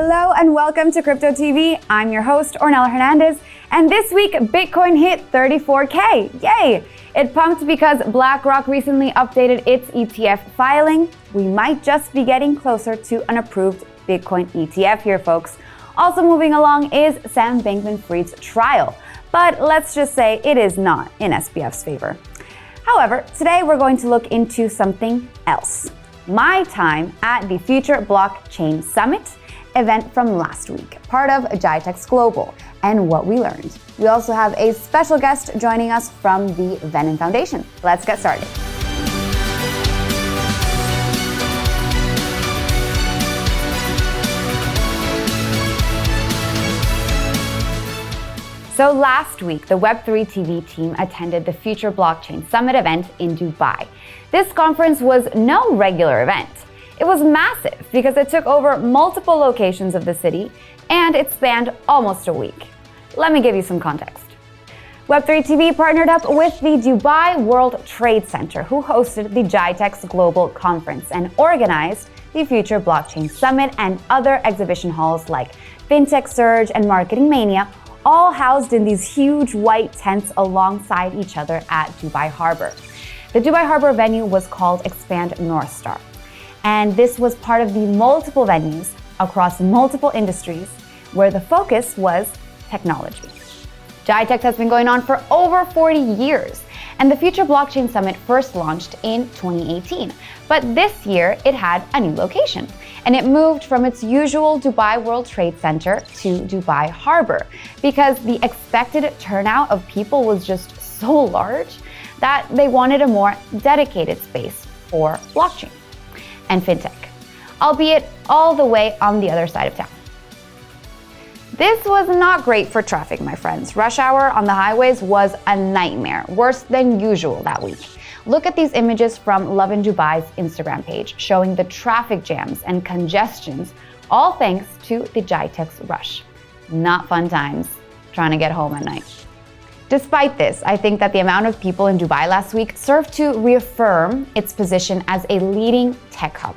Hello and welcome to CryptoTV. I'm your host, Ornella Hernandez, and this week Bitcoin hit 34K. Yay! It pumped because BlackRock recently updated its ETF filing. We might just be getting closer to an approved Bitcoin ETF here, folks. Also moving along is Sam Bankman-Fried's trial, but let's just say it is not in SBF's favor. However, today we're going to look into something else. My time at the Future Bockchain Summit event from last week, part of GITEX Global, and what we learned. We also have a special guest joining us from the Venom Foundation. Let's get started. So last week, the Web3 TV team attended the Future Bockchain Summit event in Dubai. This conference was no regular event. It was massive because it took over multiple locations of the city and it spanned almost a week. Let me give you some context. Web3 TV partnered up with the Dubai World Trade Center, who hosted the GITEX Global conference and organized the Future Bockchain Summit and other exhibition halls like FinTech Surge and Marketing Mania, all housed in these huge white tents alongside each other at Dubai Harbor. The Dubai Harbor venue was called Expand North Star. And this was part of the multiple venues across multiple industries where the focus was technology. GITEX has been going on for over 40 years, and the Future Bockchain Summit first launched in 2018. But this year it had a new location, and it moved from its usual Dubai World Trade Center to Dubai Harbor because the expected turnout of people was just so large that they wanted a more dedicated space for blockchain and fintech, albeit all the way on the other side of town. This was not great for traffic, my friends. Rush hour on the highways was a nightmare, worse than usual that week. Look at these images from Lovin Dubai's Instagram page showing the traffic jams and congestions, all thanks to the GITEX rush. Not fun times trying to get home at night. Despite this, I think that the amount of people in Dubai last week served to reaffirm its position as a leading tech hub,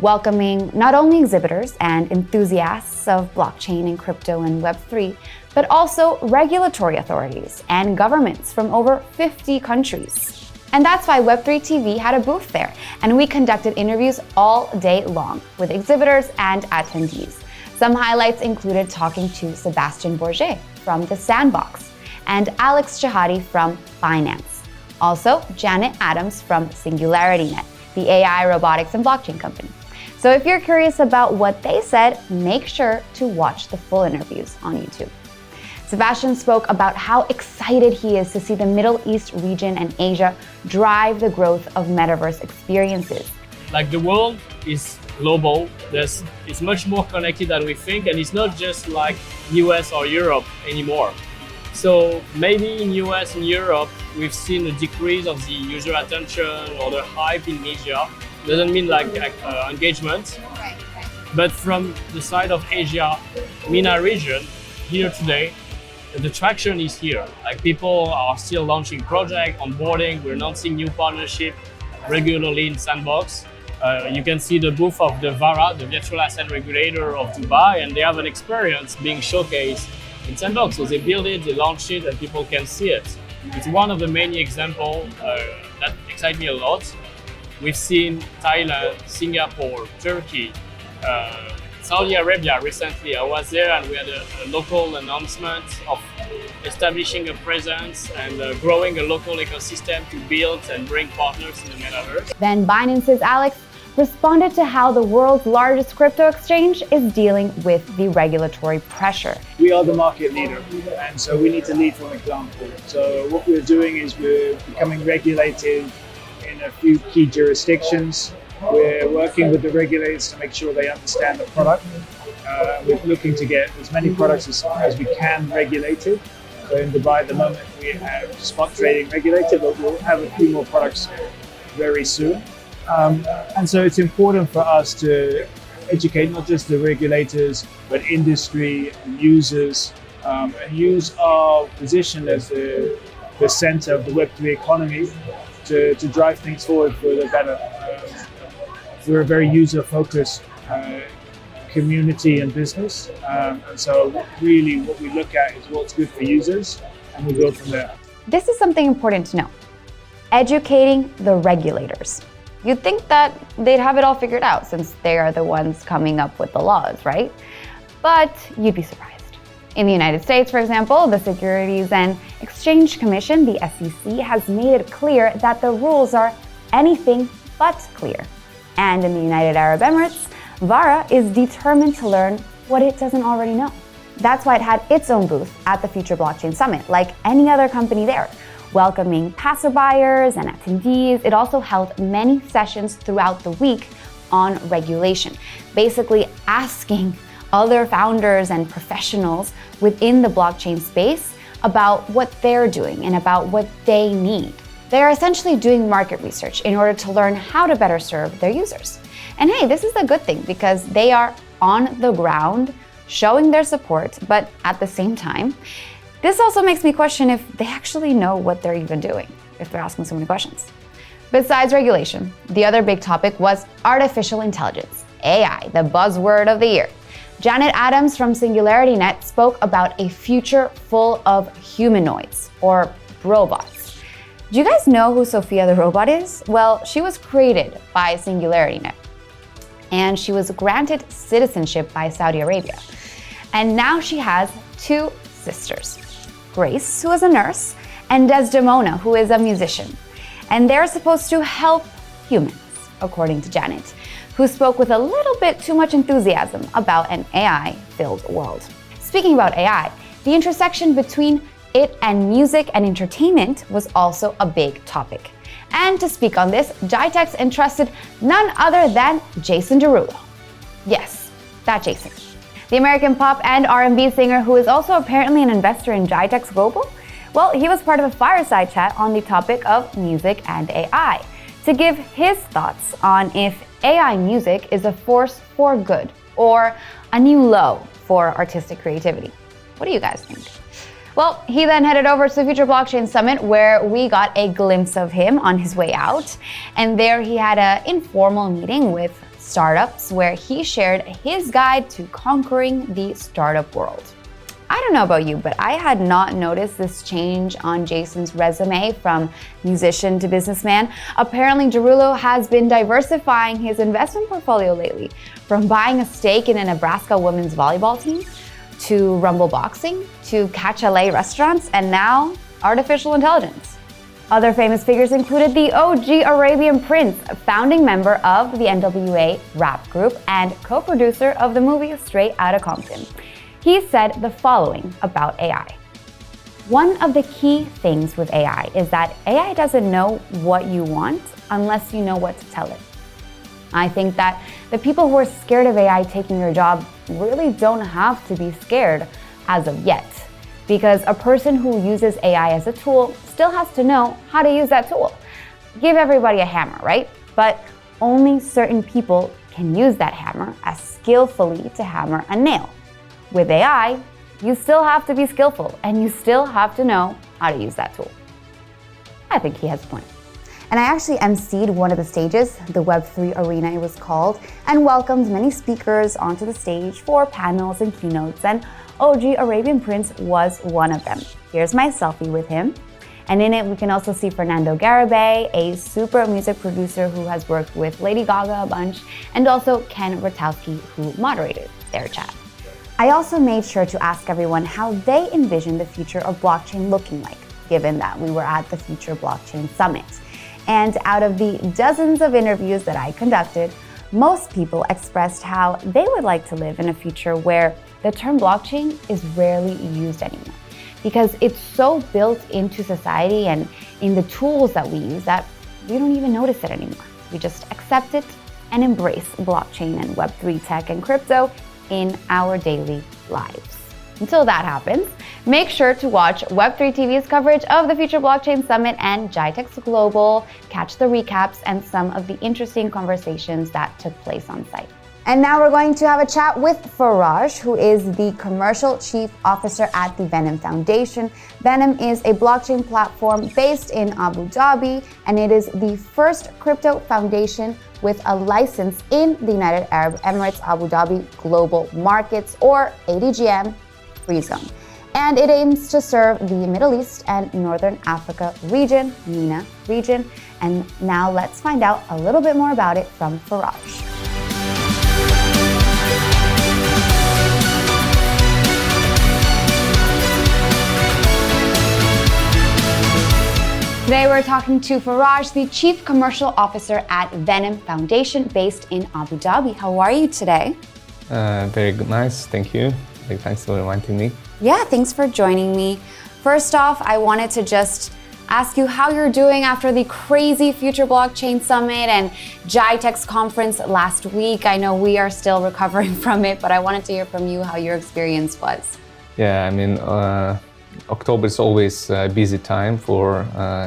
welcoming not only exhibitors and enthusiasts of blockchain and crypto and Web3, but also regulatory authorities and governments from over 50 countries. And that's why Web3 TV had a booth there, and we conducted interviews all day long with exhibitors and attendees. Some highlights included talking to Sebastian Borget from The Sandbox, and Alex Chehade from Binance. Also, Janet Adams from SingularityNet, the AI, robotics, and blockchain company. So if you're curious about what they said, make sure to watch the full interviews on YouTube. Sebastian spoke about how excited he is to see the Middle East region and Asia drive the growth of metaverse experiences. Like, the world is global. It's much more connected than we think, and it's not just like US or Europe anymore. So maybe in US and Europe, we've seen a decrease of the user attention or the hype in media. Doesn't mean like engagement. Right. But from the side of Asia, MENA region, here today, the traction is here. Like, people are still launching projects, onboarding, we're announcing new partnership regularly in Sandbox. You can see the booth of the VARA, the virtual asset regulator of Dubai, and they have an experience being showcased in Sandbox. So they build it, they launch it, and people can see it. It's one of the many examples that excite me a lot. We've seen Thailand, Singapore, Turkey, Saudi Arabia recently. I was there and we had a local announcement of establishing a presence and growing a local ecosystem to build and bring partners in the metaverse. Then Binance's Alex responded to how the world's largest crypto exchange is dealing with the regulatory pressure. We are the market leader, and so we need to lead from example. So what we're doing is we're becoming regulated in a few key jurisdictions. We're working with the regulators to make sure they understand the product. We're looking to get as many products as we can regulated. So in Dubai at the moment we have spot trading regulated, but we'll have a few more products very soon. And so it's important for us to educate not just the regulators, but industry and users, and use our position as the center of the Web3 economy to drive things forward for the better. We're a very user-focused community and business. And so really what we look at is what's good for users, and we build from there. This is something important to know. Educating the regulators. You'd think that they'd have it all figured out since they are the ones coming up with the laws, right? But you'd be surprised. In the United States, for example, the Securities and Exchange Commission, the SEC, has made it clear that the rules are anything but clear. And in the United Arab Emirates, VARA is determined to learn what it doesn't already know. That's why it had its own booth at the Future Bockchain Summit, like any other company there, welcoming passerbyers and attendees. It also held many sessions throughout the week on regulation, basically asking other founders and professionals within the blockchain space about what they're doing and about what they need. They're essentially doing market research in order to learn how to better serve their users. And hey, this is a good thing because they are on the ground showing their support, but at the same time, this also makes me question if they actually know what they're even doing, if they're asking so many questions. Besides regulation, the other big topic was artificial intelligence, AI, the buzzword of the year. Janet Adams from SingularityNet spoke about a future full of humanoids, or robots. Do you guys know who Sophia the robot is? Well, she was created by SingularityNet, and she was granted citizenship by Saudi Arabia. And now she has two sisters, Grace, who is a nurse, and Desdemona, who is a musician. And they're supposed to help humans, according to Janet, who spoke with a little bit too much enthusiasm about an AI-filled world. Speaking about AI, the intersection between it and music and entertainment was also a big topic. And to speak on this, GITEX entrusted none other than Jason Derulo. Yes, that Jason. The American pop and R&B singer who is also apparently an investor in GITEX Global. Well, he was part of a fireside chat on the topic of music and AI to give his thoughts on if AI music is a force for good or a new low for artistic creativity. What do you guys think? Well, he then headed over to the Future Bockchain Summit where we got a glimpse of him on his way out. And there he had an informal meeting with startups where he shared his guide to conquering the startup world. I don't know about you, but I had not noticed this change on Jason's resume from musician to businessman. Apparently, Derulo has been diversifying his investment portfolio lately, from buying a stake in a Nebraska women's volleyball team, to Rumble Boxing, to Catch LA restaurants, and now artificial intelligence. Other famous figures included the OG Arabian Prince, founding member of the NWA rap group and co-producer of the movie Straight Outta Compton. He said the following about AI. One of the key things with AI is that AI doesn't know what you want unless you know what to tell it. I think that the people who are scared of AI taking your job really don't have to be scared as of yet, because a person who uses AI as a tool still has to know how to use that tool. Give everybody a hammer, right? But only certain people can use that hammer as skillfully to hammer a nail. With AI, you still have to be skillful and you still have to know how to use that tool. I think he has a point. And I actually emceed one of the stages, the Web3 Arena it was called, and welcomed many speakers onto the stage for panels and keynotes, and OG Arabian Prince was one of them. Here's my selfie with him. And in it, we can also see Fernando Garibay, a super music producer who has worked with Lady Gaga a bunch, and also Ken Rotowski, who moderated their chat. I also made sure to ask everyone how they envision the future of blockchain looking like, given that we were at the Future Bockchain Summit. And out of the dozens of interviews that I conducted, most people expressed how they would like to live in a future where the term blockchain is rarely used anymore, because it's so built into society and in the tools that we use that we don't even notice it anymore. We just accept it and embrace blockchain and Web3 tech and crypto in our daily lives. Until that happens, make sure to watch Web3 TV's coverage of the Future Bockchain Summit and GITEX Global, catch the recaps and some of the interesting conversations that took place on site. And now we're going to have a chat with Faraj, who is the Commercial Chief Officer at the Venom Foundation. Venom is a blockchain platform based in Abu Dhabi, and it is the first crypto foundation with a license in the United Arab Emirates Abu Dhabi Global Markets, or ADGM, free zone. And it aims to serve the Middle East and Northern Africa region, MENA region. And now let's find out a little bit more about it from Faraj. Today we're talking to Faraj, the Chief Commercial Officer at Venom Foundation based in Abu Dhabi. How are you today? Very good, nice, thank you. Thanks for inviting me. Yeah, thanks for joining me. First off, I wanted to just ask you how you're doing after the crazy Future Bockchain Summit and GITEX conference last week. I know we are still recovering from it, but I wanted to hear from you how your experience was. Yeah, I mean, October is always a busy time for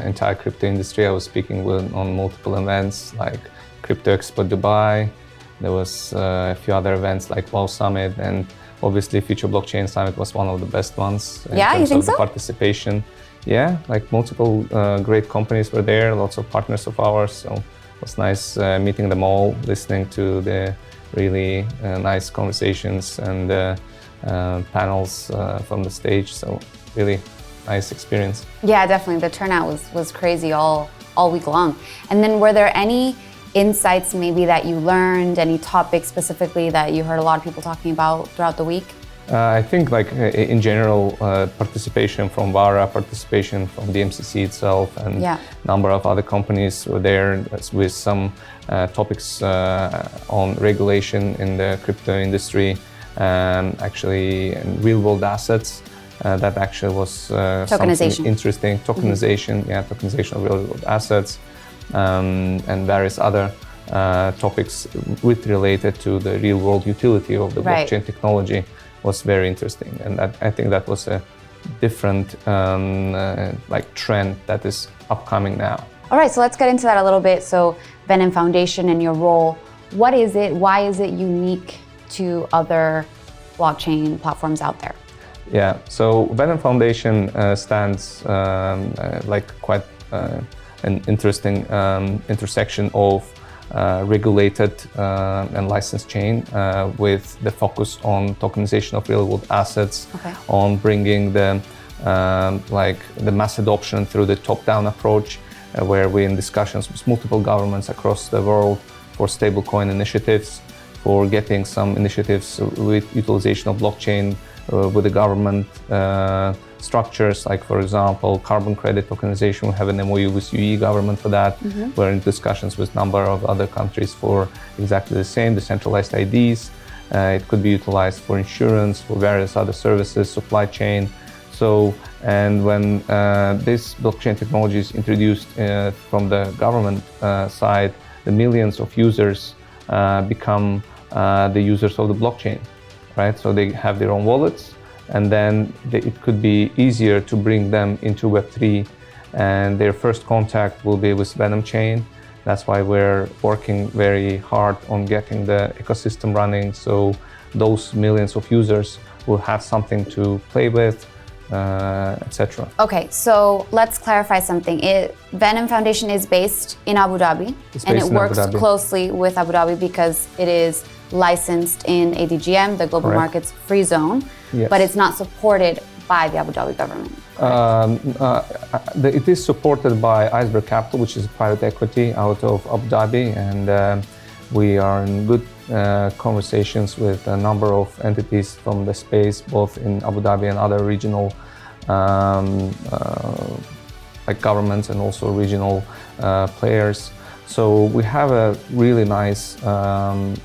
entire crypto industry. I was speaking on multiple events like Crypto Expo Dubai. There was a few other events like WOW Summit, and obviously Future Bockchain Summit was one of the best ones in terms of the participation. Yeah, like multiple great companies were there, lots of partners of ours. So it was nice meeting them all, listening to the really nice conversations and panels from the stage. So really nice experience. Yeah, definitely. The turnout was crazy all week long. And then were there any insights maybe that you learned, any topics specifically that you heard a lot of people talking about throughout the week? I think like in general, participation from VARA, participation from the MCC itself, and a number of other companies were there with some topics on regulation in the crypto industry, actually real world assets. That actually was something interesting. Tokenization, tokenization of real world assets, and various other topics related to the real world utility of the blockchain technology was very interesting. And I think that was a different like trend that is upcoming now. All right, so let's get into that a little bit. So Venom Foundation and your role, what is it? Why is it unique to other blockchain platforms out there? Yeah, so Venom Foundation stands like quite an interesting intersection of regulated and licensed chain with the focus on tokenization of real world assets, on bringing the like the mass adoption through the top-down approach, where we're in discussions with multiple governments across the world for stablecoin initiatives, for getting some initiatives with utilization of blockchain with the government structures, like for example, carbon credit tokenization. We have an MOU with UAE government for that. We're in discussions with a number of other countries for exactly the same, decentralized IDs. It could be utilized for insurance, for various other services, supply chain. So, and when this blockchain technology is introduced from the government side, the millions of users become the users of the blockchain. Right? So they have their own wallets, and then it could be easier to bring them into Web3, and their first contact will be with Venom Chain. That's why we're working very hard on getting the ecosystem running, so those millions of users will have something to play with, etc. Okay, so let's clarify something. Venom Foundation is based in Abu Dhabi, and it works closely with Abu Dhabi because it is licensed in ADGM, the Global Markets Free Zone, but it's not supported by the Abu Dhabi government. It is supported by Iceberg Capital, which is a private equity out of Abu Dhabi, and we are in good conversations with a number of entities from the space, both in Abu Dhabi and other regional like governments and also regional players. So we have a really nice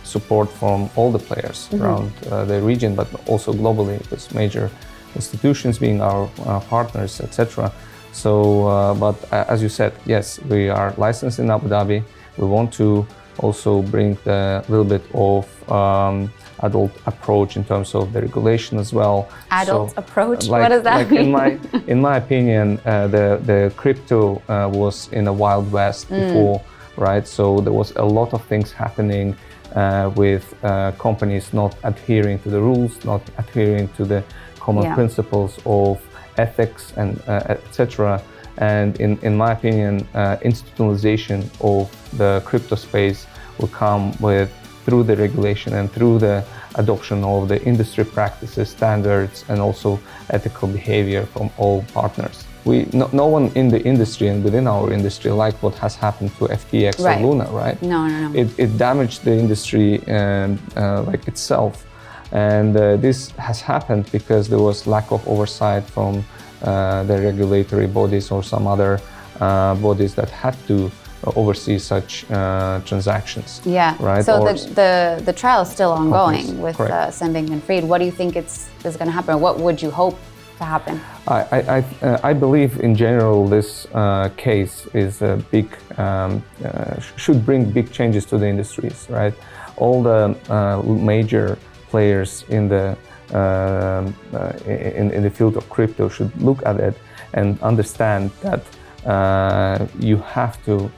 support from all the players around the region, but also globally, with major institutions being our partners, etc. So, but as you said, yes, we are licensed in Abu Dhabi. We want to also bring a little bit of adult approach in terms of the regulation as well. Adult approach? What does that mean? In my opinion, the crypto was in a wild west before right? So there was a lot of things happening with companies not adhering to the rules, not adhering to the common principles of ethics and etc. And in my opinion, institutionalization of the crypto space will come through the regulation and through the adoption of the industry practices, standards, and also ethical behavior from all partners. No one in the industry and within our industry like what has happened to FTX or Luna, right? No. It damaged the industry like itself. And this has happened because there was lack of oversight from the regulatory bodies or some other bodies that had to oversee such transactions. Yeah. Right. So the trial is still ongoing with Sam Bankman-Fried. What do you think is going to happen? What would you hope to happen? I believe in general this case is a big should bring big changes to the industries. Right. All the major players in the field of crypto should look at it and understand that you have to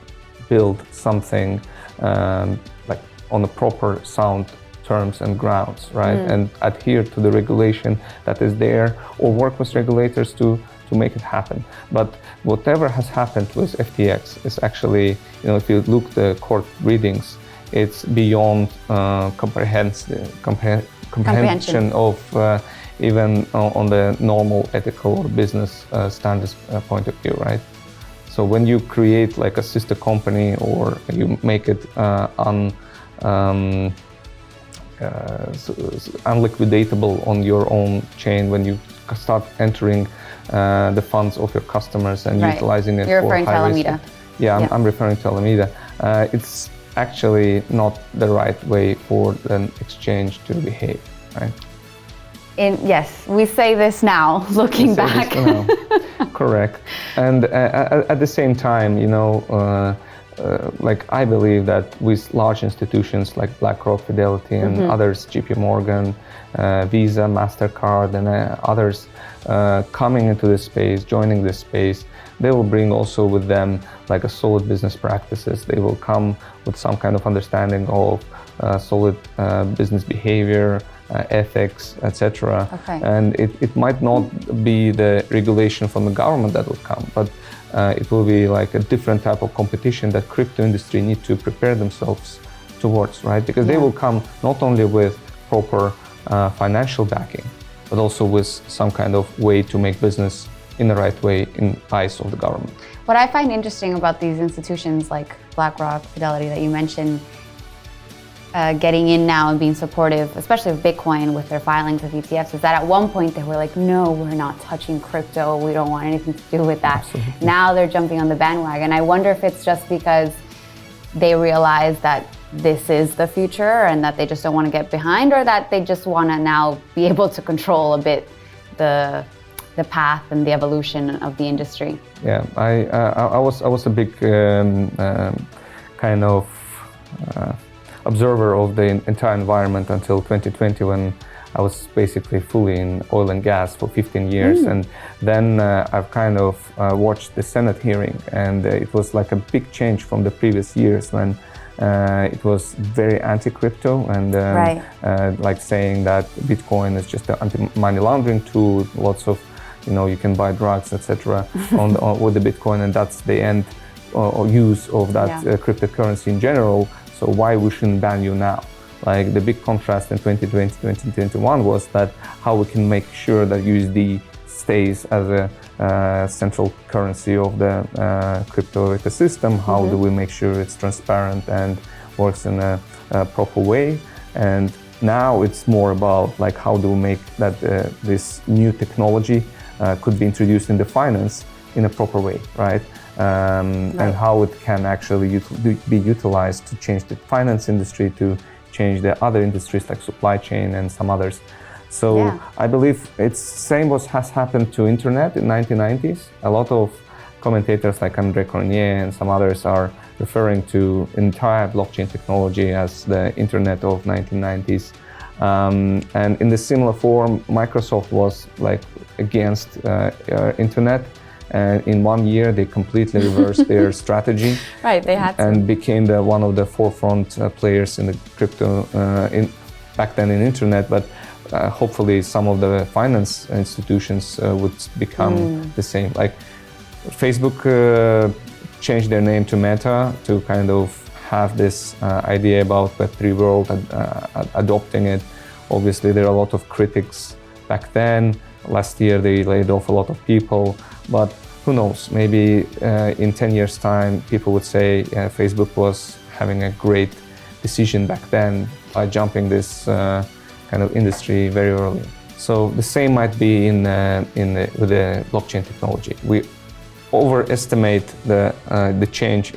build something like on a proper sound terms and grounds, right? And adhere to the regulation that is there, or work with regulators to make it happen. But whatever has happened with FTX is actually, if you look the court readings, it's beyond comprehension of even on the normal ethical or business standards point of view, right? So when you create like a sister company or you make it unliquidatable on your own chain, when you start entering the funds of your customers and utilizing it You're for referring to high risk. Alameda. I'm referring to Alameda. It's actually not the right way for an exchange to behave, right? Yes, we say this now, looking back. Correct. And at the same time, like I believe that with large institutions like BlackRock, Fidelity, and others, JP Morgan, Visa, MasterCard, and others coming into this space, joining this space, they will bring also with them like a solid business practices. They will come with some kind of understanding of solid business behavior, ethics, etc. And it might not be the regulation from the government that will come, but it will be like a different type of competition that crypto industry need to prepare themselves towards, right? Because they will come not only with proper financial backing, but also with some kind of way to make business in the right way in eyes of the government. What I find interesting about these institutions like BlackRock, Fidelity that you mentioned, getting in now and being supportive, especially of Bitcoin with their filings of ETFs, is that at one point they were like, no, we're not touching crypto. We don't want anything to do with that. Absolutely. Now they're jumping on the bandwagon. I wonder if it's just because they realize that this is the future and that they just don't want to get behind, or that they just want to now be able to control a bit the path and the evolution of the industry. Yeah, I was a big kind of observer of the entire environment until 2020, when I was basically fully in oil and gas for 15 years. And then I've kind of watched the Senate hearing, and it was like a big change from the previous years when it was very anti-crypto and like saying that Bitcoin is just an anti-money laundering tool, lots of, you can buy drugs, etc. with the Bitcoin, and that's the end or use of that cryptocurrency in general. So why we shouldn't ban you now? Like the big contrast in 2020, 2021 was that how we can make sure that USD stays as a central currency of the crypto ecosystem. How do we make sure it's transparent and works in a proper way? And now it's more about like how do we make that this new technology could be introduced in the finance in a proper way, right? And how it can actually be utilized to change the finance industry, to change the other industries like supply chain and some others. So I believe it's same what has happened to internet in 1990s. A lot of commentators like André Cornier and some others are referring to entire blockchain technology as the internet of 1990s. And in the similar form, Microsoft was like against internet, and in 1 year they completely reversed their strategy. Right, they had to. And became one of the forefront players in the crypto, back then in internet, but hopefully some of the finance institutions would become the same. Like Facebook changed their name to Meta to kind of have this idea about Web3 world, adopting it. Obviously, there are a lot of critics back then. Last year, they laid off a lot of people, but who knows? Maybe in 10 years' time, people would say Facebook was having a great decision back then by jumping this kind of industry very early. So the same might be with the blockchain technology. We overestimate the change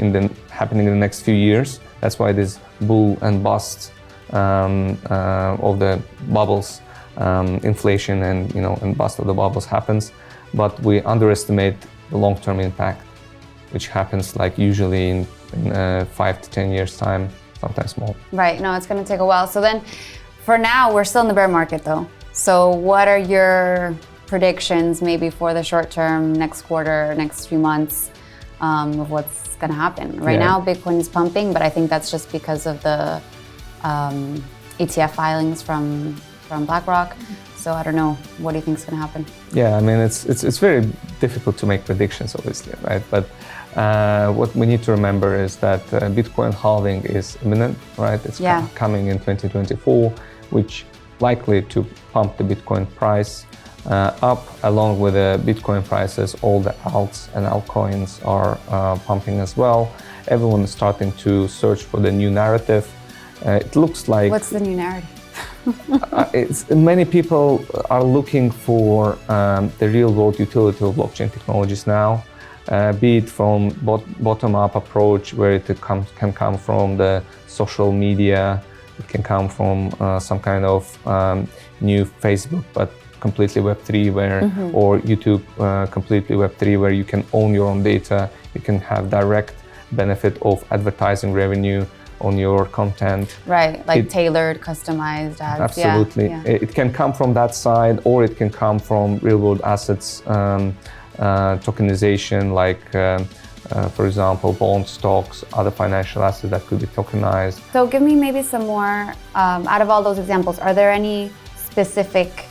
happening in the next few years. That's why this bull and bust of the bubbles, inflation and bust of the bubbles happens. But we underestimate the long-term impact, which happens like usually in 5 to 10 years time, sometimes more. Right, no, it's going to take a while. So then, for now, we're still in the bear market though. So what are your predictions maybe for the short term, next quarter, next few months of what's going to happen? Right now, Bitcoin is pumping, but I think that's just because of the ETF filings from BlackRock. So I don't know, what do you think is going to happen? Yeah, I mean, it's very difficult to make predictions, obviously, right? But what we need to remember is that Bitcoin halving is imminent, right? It's coming in 2024, which likely to pump the Bitcoin price up. Along with the Bitcoin prices, all the alts and altcoins are pumping as well. Everyone is starting to search for the new narrative. It looks like... What's the new narrative? Many people are looking for the real-world utility of blockchain technologies now, be it from bottom-up approach, where it can come from the social media, it can come from some kind of new Facebook, but completely Web3, or YouTube, completely Web3, where you can own your own data, you can have direct benefit of advertising revenue on your content. Right, like tailored, customized ads. Absolutely. Yeah. It can come from that side, or it can come from real-world assets, tokenization, like, for example, bond stocks, other financial assets that could be tokenized. So give me maybe some more, out of all those examples, are there any specific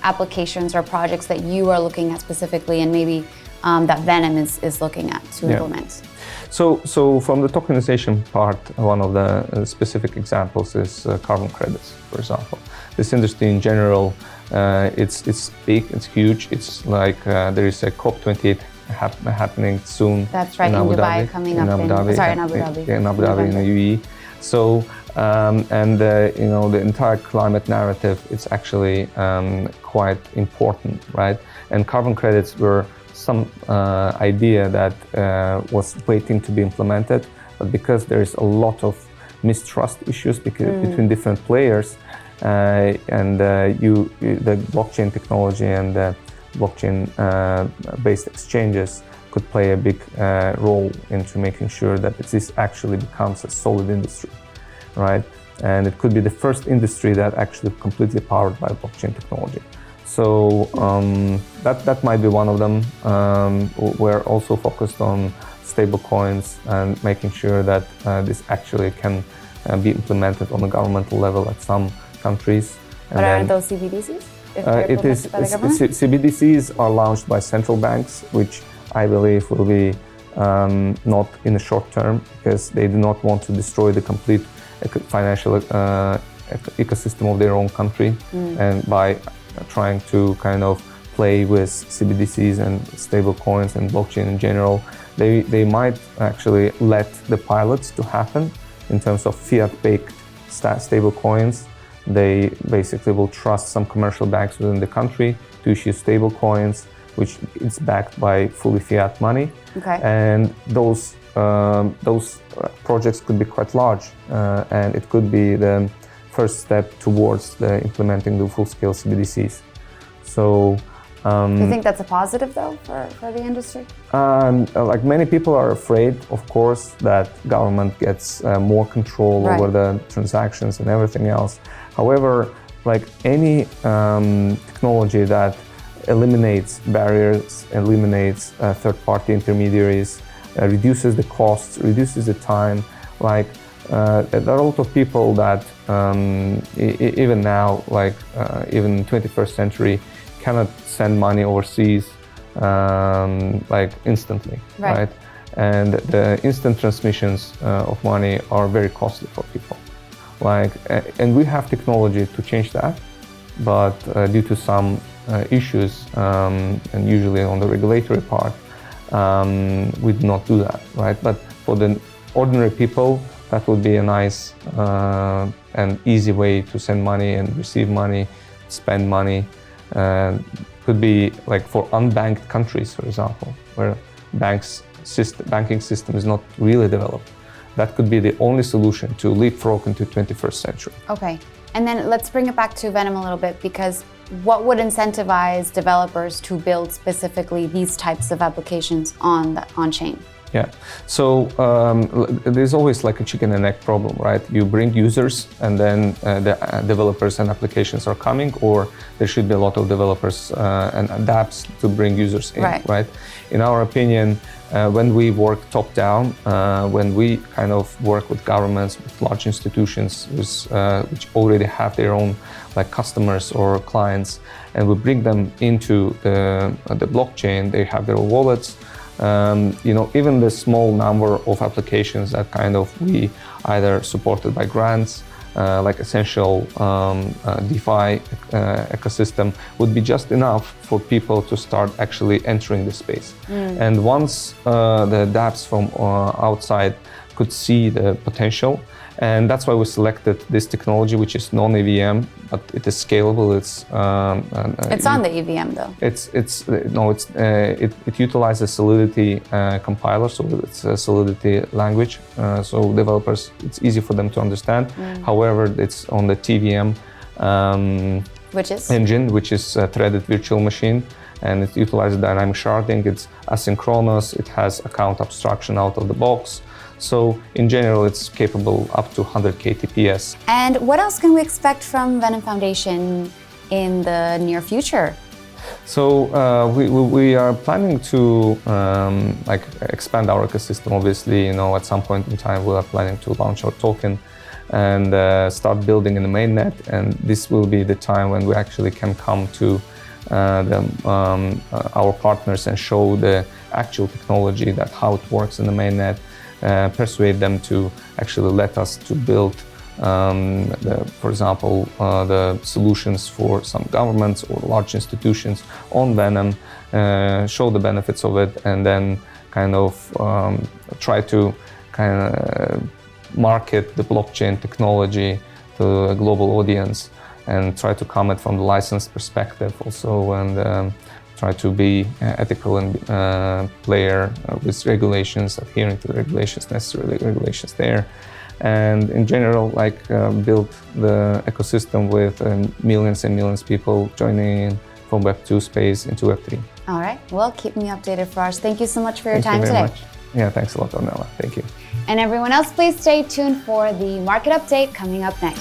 applications or projects that you are looking at specifically, and maybe that Venom is looking at to implement? So from the tokenization part, one of the specific examples is carbon credits, for example. This industry in general, it's big, it's huge. It's like there is a COP28 happening soon. That's right, in Dubai, coming up in Abu Dhabi. In Abu Dhabi, in the UAE. So, the entire climate narrative, it's actually quite important, right? And carbon credits were some idea that was waiting to be implemented, but because there is a lot of mistrust issues between different players, and the blockchain technology and the blockchain-based exchanges could play a big role into making sure that this actually becomes a solid industry, right? And it could be the first industry that actually completely powered by blockchain technology. So that might be one of them. We're also focused on stable coins and making sure that this actually can be implemented on a governmental level at some countries. But aren't those CBDCs? CBDCs are launched by central banks, which I believe will be not in the short term, because they do not want to destroy the complete financial ecosystem of their own country, and by trying to kind of play with CBDCs and stable coins and blockchain in general, they might actually let the pilots to happen in terms of fiat-based stable coins. They basically will trust some commercial banks within the country to issue stable coins, which is backed by fully fiat money. Okay. And those projects could be quite large, and it could be the first step towards implementing the full-scale CBDCs. So, do you think that's a positive, though, for the industry? Like many people are afraid, of course, that government gets more control over the transactions and everything else. However, like any technology that eliminates barriers, eliminates third-party intermediaries, reduces the costs, reduces the time. Like there are a lot of people that even now, like even in 21st century, cannot send money overseas like instantly, right? And the instant transmissions of money are very costly for people. Like, and we have technology to change that, but due to some issues, and usually on the regulatory part, we do not do that, right? But for the ordinary people, that would be a nice and easy way to send money and receive money, spend money. Could be like for unbanked countries, for example, where banking system is not really developed. That could be the only solution to leapfrog into 21st century. Okay, and then let's bring it back to Venom a little bit, because what would incentivize developers to build specifically these types of applications on-chain? Yeah, so there's always like a chicken and egg problem, right? You bring users and then the developers and applications are coming, or there should be a lot of developers and dApps to bring users in, right? In our opinion, when we work top down, when we kind of work with governments, with large institutions which already have their own like customers or clients, and we bring them into the blockchain, they have their wallets. You know, even the small number of applications that kind of we either supported by grants, like essential DeFi ecosystem, would be just enough for people to start actually entering the space. And once the dApps from outside could see the potential, and that's why we selected this technology, which is non-EVM, but it is scalable. It's on the EVM though. It utilizes Solidity compiler, so it's a Solidity language. So developers, it's easy for them to understand. However, it's on the TVM engine, which is a threaded virtual machine, and it utilizes dynamic sharding. It's asynchronous. It has account abstraction out of the box. So in general, it's capable up to 100K TPS. And what else can we expect from Venom Foundation in the near future? So we are planning to like expand our ecosystem. Obviously, you know, at some point in time, we are planning to launch our token and start building in the mainnet. And this will be the time when we actually can come to our partners and show the actual technology, that how it works in the mainnet. Persuade them to actually let us to build, for example, the solutions for some governments or large institutions on Venom, show the benefits of it, and then kind of try to market the blockchain technology to a global audience, and try to comment from the license perspective also, and try to be ethical and player with regulations, adhering to the regulations, necessary regulations there. And in general, like build the ecosystem with millions and millions of people joining in from Web2 space into Web3. All right, well, keep me updated, Faraj. Thank you so much for your time today. Much. Yeah, thanks a lot, Ornella. Thank you. And everyone else, please stay tuned for the market update coming up next.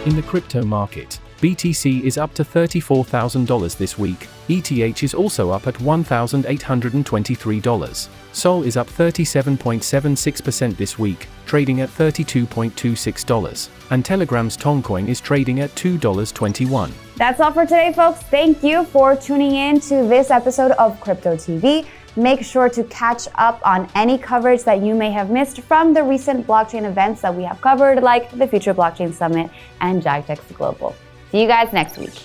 In the crypto market, BTC is up to $34,000 this week, ETH is also up at $1,823. Sol is up 37.76% this week, trading at $32.26, and Telegram's Toncoin is trading at $2.21. That's all for today, folks. Thank you for tuning in to this episode of CryptoTV. Make sure to catch up on any coverage that you may have missed from the recent blockchain events that we have covered, like the Future Bockchain Summit and GITEX Global. See you guys next week.